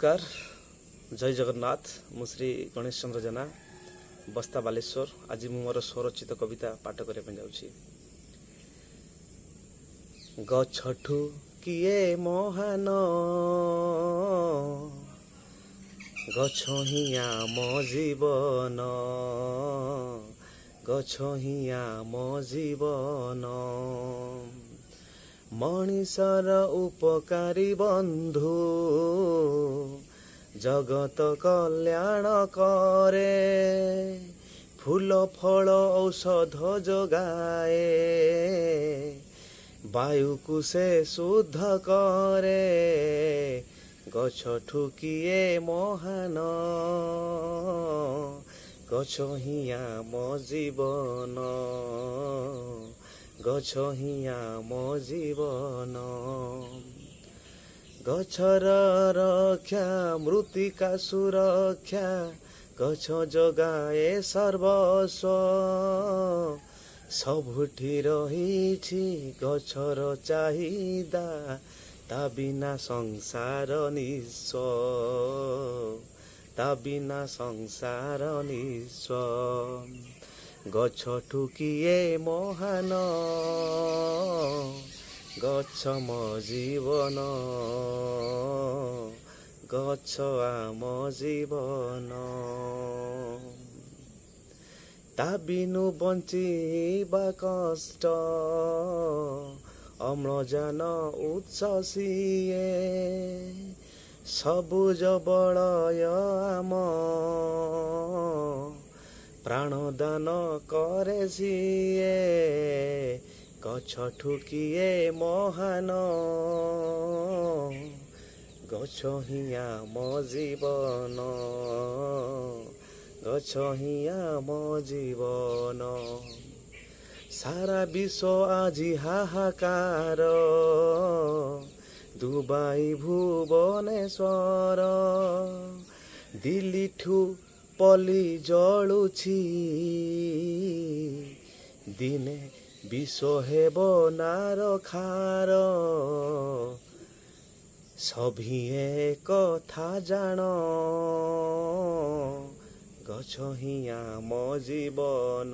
नमस्कार जय जगन्नाथ मु श्री गणेश चंद्र जेना बस्ता बालेश्वर आज मु मोर स्वरचित कविता पाठ करने जाऊँगी। गछठु किए महान गछ ही आम जीवन गछ ही आम जीवन मनिषर उपकारी बंधु जगत कल्याण करे फूल फल औषध जगाए वायु को से शुद्ध करे गछठु किए महान गछ ही आम जीवन गछ ही आम जीवन गछर रक्षा मृत्तिका सुरक्षा गछ जगाए सर्वस्व सबुठी रही गछर चाहिदा ता बिना संसार निस्व ता बिना संसार निस्व गछठु किए महान गछ म जीवन गछ आम जीवन ता बिनु बंचिबा कष्ट अम्लजान उत्स सिए सबुज बलय आम प्राणदान करे सिए गछठु किए महान गछ ही आम जीवन गछ ही आम जीवन सारा विश्व আজি हाहाकार दुबाई भुवनेश्वर दिल्लीठू पली जलुछि दिने विश्व हेब नार खार सभिए कथा जान गछ ही आम जीवन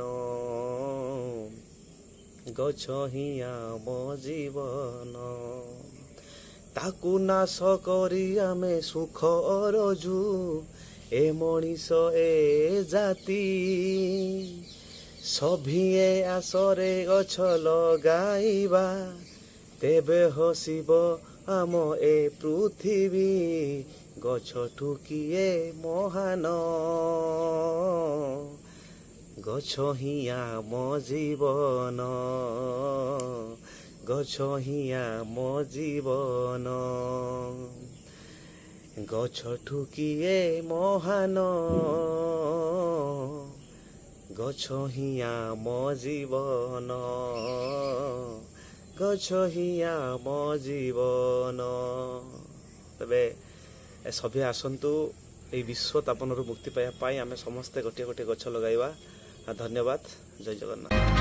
गछ ही आम जीवन ताकू नाश करी आमे सुख अरजु ए मनीष ए जाति सभिए आसरे गछ लगाइबा तेबे हसिब आम ए पृथ्वी गछठु किए महान गछ ही आम जीवन गछ ही आम जीवन गछठु किए महान गछ ही आम जीवन गछ ही आम जीवन तबे सभी आसतु ये विश्व तापन मुक्ति पाइबा आम समस्ते गोटे गोटे गछ लगाइबा। धन्यवाद। जय जगन्नाथ।